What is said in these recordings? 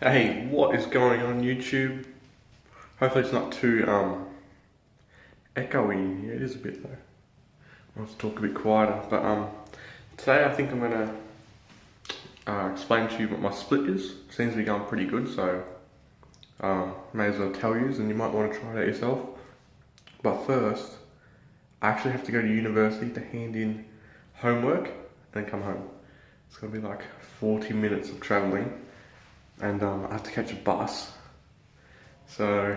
Hey, what is going on YouTube? Hopefully it's not too echoey in here. It is a bit though. I want to talk a bit quieter, but today I think I'm gonna explain to you what my split is. Seems to be going pretty good, so may as well tell you, and you might want to try it out yourself. But first, I actually have to go to university to hand in homework and then come home. It's gonna be like 40 minutes of travelling. And I have to catch a bus, so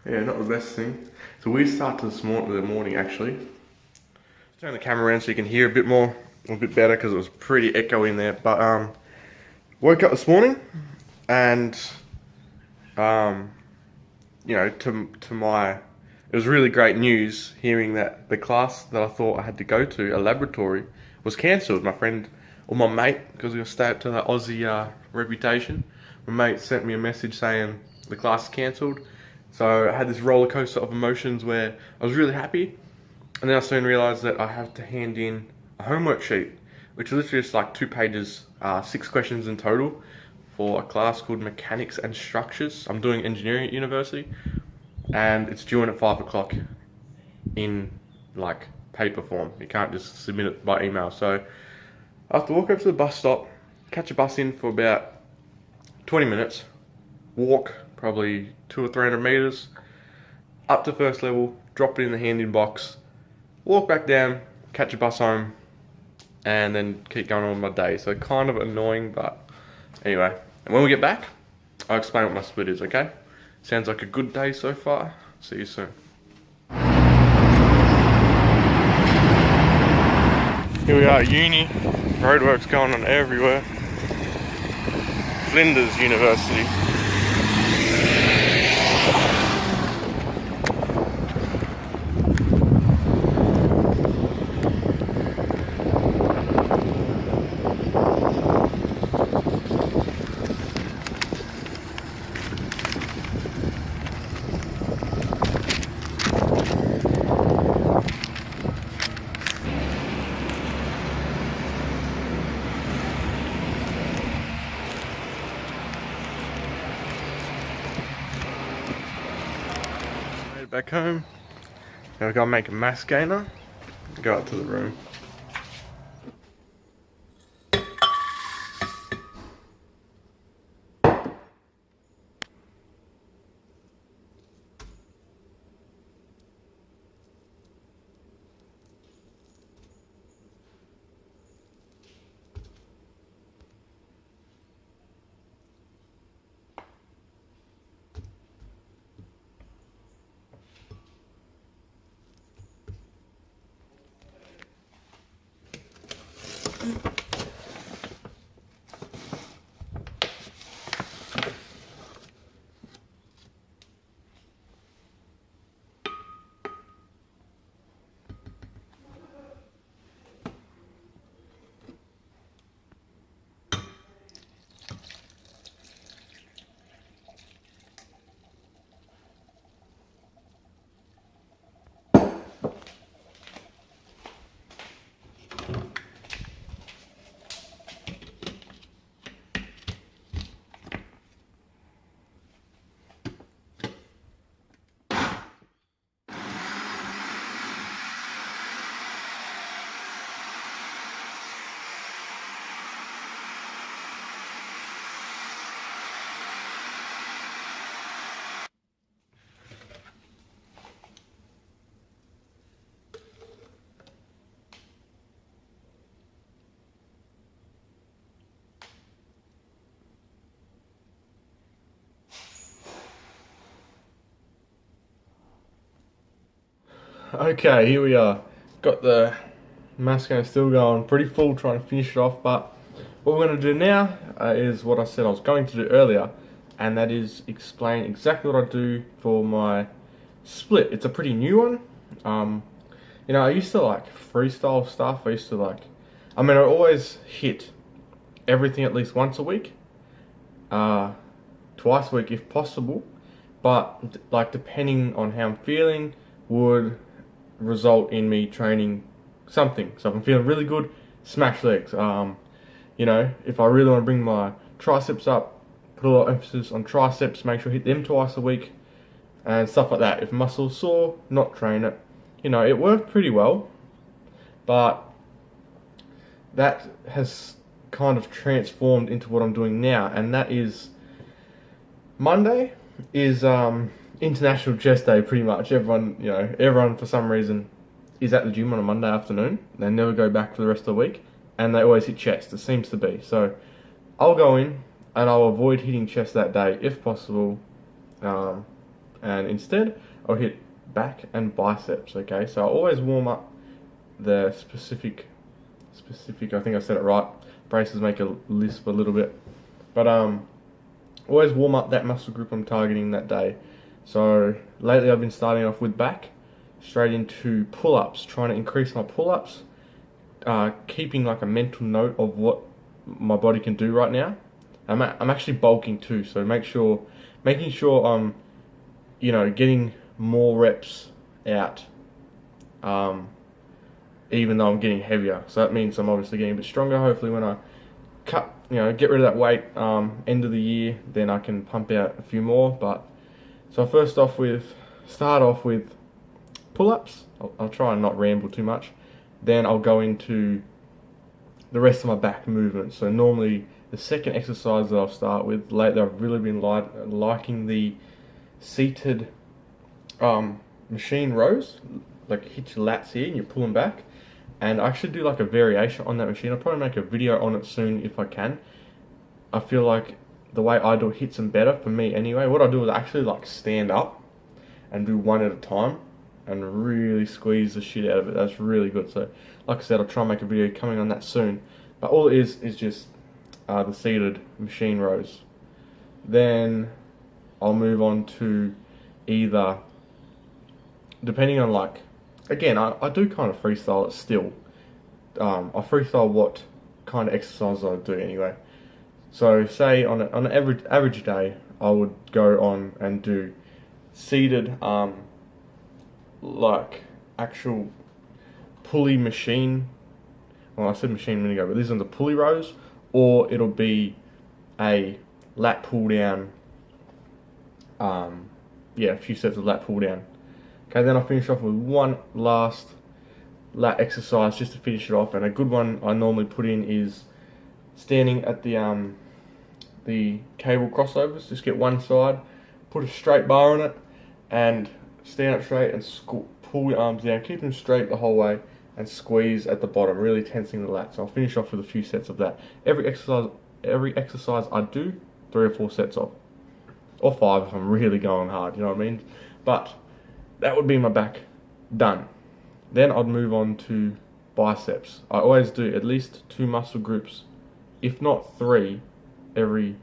yeah, not the best thing. So we start this morning actually. Turn the camera around so you can hear a bit better because it was pretty echoey in there. But woke up this morning, and you know, it was really great news hearing that the class that I thought I had to go to, a laboratory, was cancelled. My friend or my mate, because we stay up to the Aussie reputation. My mate sent me a message saying the class is cancelled. So I had this roller coaster of emotions where I was really happy, and then I soon realised that I have to hand in a homework sheet, which is literally just like 2 pages, 6 questions in total, for a class called Mechanics and Structures. I'm doing engineering at university, and it's due in at 5 o'clock in like paper form. You can't just submit it by email. So I have to walk over to the bus stop, catch a bus in for about 20 minutes, walk probably 200 or 300 meters up to first level, drop it in the hand-in box, walk back down, catch a bus home, and then keep going on with my day. So kind of annoying, but anyway. And when we get back, I'll explain what my split is, okay? Sounds like a good day so far. See you soon. Here we are at uni. Roadworks going on everywhere. Flinders University. Back home. Now we're gonna make a mass gainer and go up to the room. Okay, here we are. Got the mascara still going, pretty full, trying to finish it off, but what we're going to do now is what I said I was going to do earlier, and that is explain exactly what I do for my split. It's a pretty new one. You know, I used to like freestyle stuff. I always hit everything at least once a week, twice a week if possible, but like depending on how I'm feeling would result in me training something. So if I'm feeling really good, smash legs. You know, if I really want to bring my triceps up, put a lot of emphasis on triceps, make sure I hit them twice a week, and stuff like that. If muscle's sore, not train it. You know, it worked pretty well, but that has kind of transformed into what I'm doing now, and that is Monday is International Chest Day. Pretty much everyone for some reason is at the gym on a Monday afternoon. They never go back for the rest of the week, and they always hit chest. It seems to be so. I'll go in and I'll avoid hitting chest that day if possible, and instead I'll hit back and biceps. Okay, so I always warm up the specific. I think I said it right. Braces make a lisp a little bit, but always warm up that muscle group I'm targeting that day. So lately I've been starting off with back, straight into pull-ups, trying to increase my pull-ups, keeping like a mental note of what my body can do right now. I'm actually bulking too, so making sure I'm getting more reps out, even though I'm getting heavier. So that means I'm obviously getting a bit stronger. Hopefully when I get rid of that weight end of the year, then I can pump out a few more. But so I start off with pull-ups. I'll try and not ramble too much. Then I'll go into the rest of my back movements. So normally the second exercise that I'll start with, lately I've really been liking the seated machine rows. Like hit your lats here and you pull them back. And I actually do like a variation on that machine. I'll probably make a video on it soon if I can. I feel like the way I do it hits them better for me anyway. What I do is I actually like stand up and do one at a time and really squeeze the shit out of it. That's really good. So like I said, I'll try and make a video coming on that soon. But all it is just the seated machine rows. Then I'll move on to either, depending on like, again, I do kind of freestyle it still. I freestyle what kind of exercise I do anyway. So say on an average day, I would go on and do seated, like actual pulley machine. Well, I said machine a minute ago, but this is on the pulley rows, or it'll be a lat pull down. A few sets of lat pull down. Okay, then I'll finish off with one last lat exercise just to finish it off. And a good one I normally put in is standing at the cable crossovers. Just get one side, put a straight bar on it, and stand up straight and pull your arms down. Keep them straight the whole way and squeeze at the bottom, really tensing the lats. So I'll finish off with a few sets of that. Every exercise I do, 3 or 4 sets of, or 5 if I'm really going hard. You know what I mean? But that would be my back done. Then I'd move on to biceps. I always do at least 2 muscle groups, if not 3, every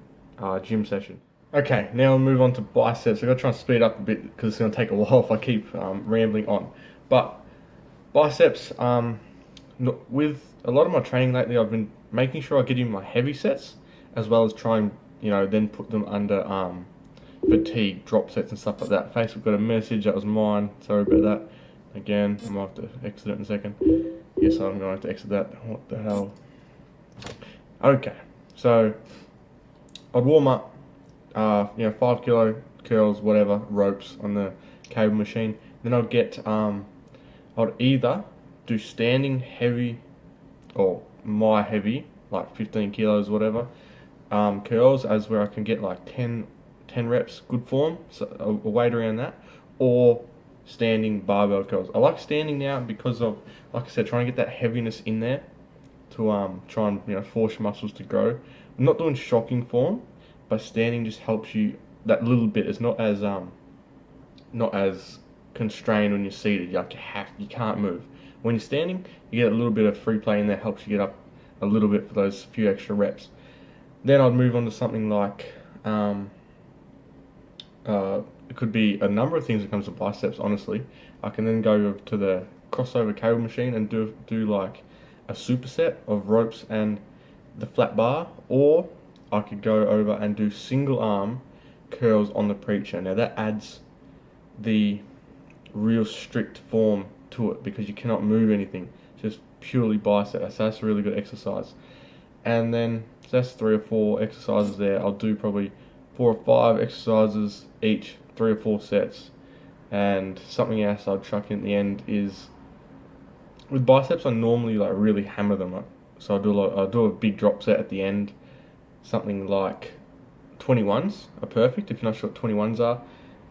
gym session. Okay, now I'll move on to biceps. I've got to try and speed up a bit because it's going to take a while if I keep rambling on. But biceps, with a lot of my training lately, I've been making sure I get in my heavy sets, as well as try and then put them under fatigue drop sets and stuff like that. Facebook got a message, that was mine, sorry about that. Again, I might have to exit it in a second. Yes, I'm going to have to exit that. What the hell? Okay, so I'd warm up 5 kilo curls, whatever, ropes on the cable machine. Then I'd get I'd either do standing heavy, or my heavy, like 15 kilos, whatever, curls, as where I can get like 10 reps, good form, so a weight around that, or standing barbell curls. I like standing now because of, like I said, trying to get that heaviness in there to try and force muscles to grow. I'm not doing shocking form, but standing just helps you that little bit. It's not as constrained when you're seated. You can't move. When you're standing, you get a little bit of free play in there, helps you get up a little bit for those few extra reps. Then I'd move on to something like it could be a number of things when it comes to biceps, honestly. I can then go to the crossover cable machine and do like a superset of ropes and the flat bar, or I could go over and do single arm curls on the preacher. Now that adds the real strict form to it because you cannot move anything, just purely bicep. So that's a really good exercise. And then so that's 3 or 4 exercises there. I'll do probably 4 or 5 exercises each, 3 or 4 sets. And something else I'd chuck in at the end is, with biceps I normally like really hammer them up. So I'll do a big drop set at the end, something like 21s are perfect if you're not sure what 21s are.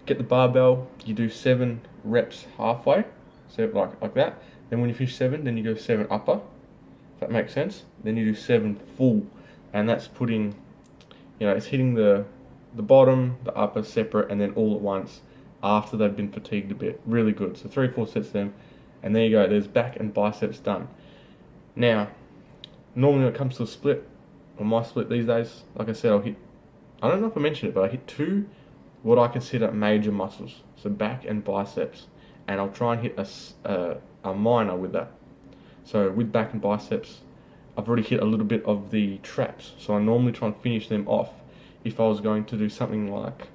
Get the barbell, you do 7 reps halfway, so like that. Then when you finish 7, then you go 7 upper, if that makes sense. Then you do 7 full, and that's putting, it's hitting the bottom, the upper separate, and then all at once after they've been fatigued a bit. Really good. So 3 or 4 sets of them, and there you go. There's back and biceps done. Now, normally when it comes to a split, or my split these days, like I said, I don't know if I mentioned it, but I hit 2 what I consider major muscles, so back and biceps, and I'll try and hit a minor with that. So with back and biceps, I've already hit a little bit of the traps, so I normally try and finish them off. If I was going to do something like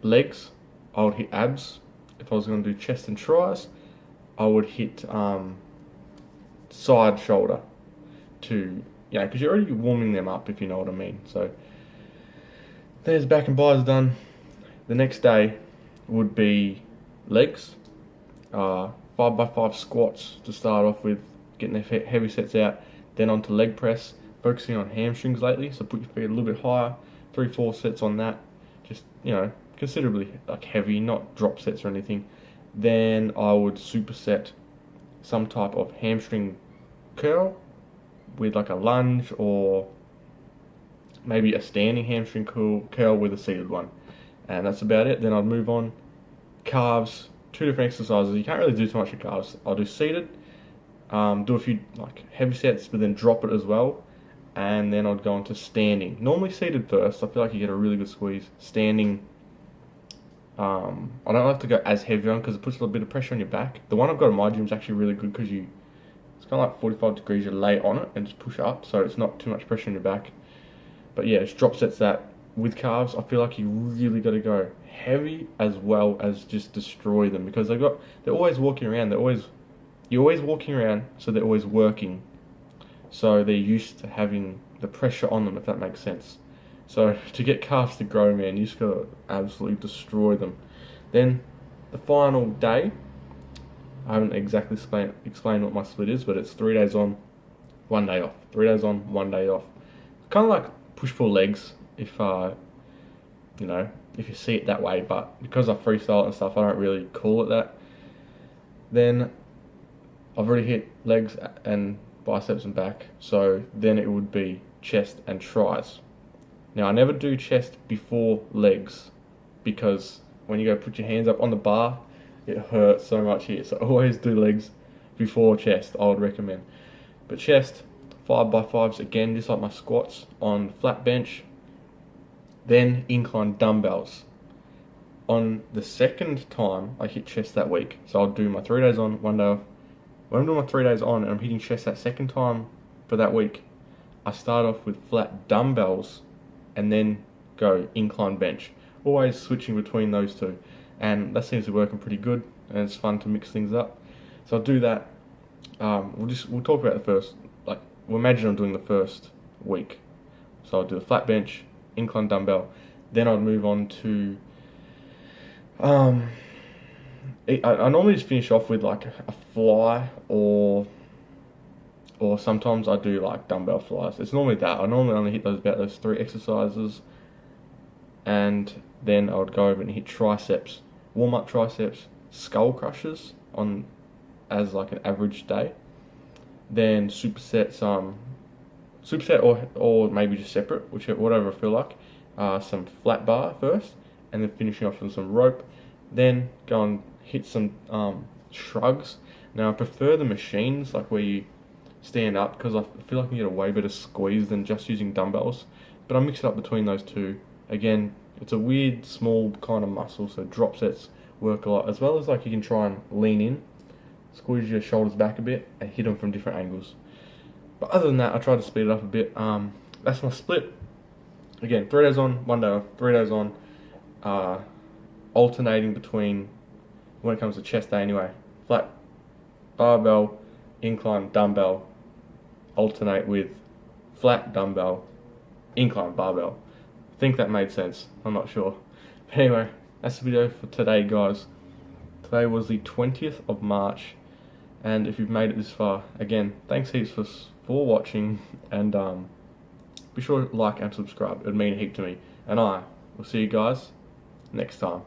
legs, I would hit abs. If I was going to do chest and tries, I would hit side shoulder to, because you're already warming them up, if you know what I mean. So there's back and bis done. The next day would be legs, 5x5 squats to start off with, getting the heavy sets out. Then onto leg press, focusing on hamstrings lately, so put your feet a little bit higher, 3-4 sets on that, just, considerably like heavy, not drop sets or anything. Then I would superset some type of hamstring curl with like a lunge, or maybe a standing hamstring curl with a seated one. And that's about it. Then I'd move on. Calves, 2 different exercises. You can't really do too much with calves. I'll do seated, do a few like heavy sets, but then drop it as well. And then I'd go on to standing. Normally seated first. I feel like you get a really good squeeze. Standing, I don't like to go as heavy on because it puts a little bit of pressure on your back. The one I've got in my gym is actually really good because it's kind of like 45 degrees. You lay on it and just push up, so it's not too much pressure on your back. But yeah, just drop sets that. With calves, I feel like you really got to go heavy as well as just destroy them, because they're always walking around. You're always walking around, so they're always working. So they're used to having the pressure on them, if that makes sense. So to get calves to grow, man, you just got to absolutely destroy them. Then the final day, I haven't exactly explained what my split is, but it's 3 days on, 1 day off. 3 days on, 1 day off. Kind of like push-pull legs, if you see it that way, but because I freestyle it and stuff, I don't really call it that. Then I've already hit legs and biceps and back, so then it would be chest and tries. Now I never do chest before legs, because when you go put your hands up on the bar, it hurts so much here, so always do legs before chest, I would recommend. But chest, 5x5s again, just like my squats on flat bench. Then incline dumbbells. On the second time I hit chest that week, so I'll do my 3 days on, 1 day off. When I'm doing my 3 days on and I'm hitting chest that second time for that week, I start off with flat dumbbells and then go incline bench. Always switching between those two, and that seems to be working pretty good, and it's fun to mix things up. So I'll do that. We'll talk about the first, we'll imagine I'm doing the first week. So I'll do a flat bench, incline dumbbell, then I'd move on to I normally just finish off with like a fly, or sometimes I do like dumbbell flies. It's normally that. I normally only hit those 3 exercises, and then I would go over and hit triceps, warm up triceps, skull crushers on as like an average day. Then superset or maybe just separate, whatever I feel like. Some flat bar first, and then finishing off with some rope. Then go and hit some shrugs. Now I prefer the machines, like where you stand up, because I feel like I can get a way better squeeze than just using dumbbells. But I mix it up between those two. Again, it's a weird small kind of muscle, so drop sets work a lot, as well as like you can try and lean in, squeeze your shoulders back a bit, and hit them from different angles. But other than that, I try to speed it up a bit. That's my split. Again, 3 days on, 1 day off, 3 days on, alternating between, when it comes to chest day anyway, flat barbell, incline dumbbell, alternate with flat dumbbell, incline barbell. think that made sense. I'm not sure. But anyway, that's the video for today, guys. Today was the 20th of March, and if you've made it this far, again, thanks heaps for watching, and be sure to like and subscribe. It would mean a heap to me. And I will see you guys next time.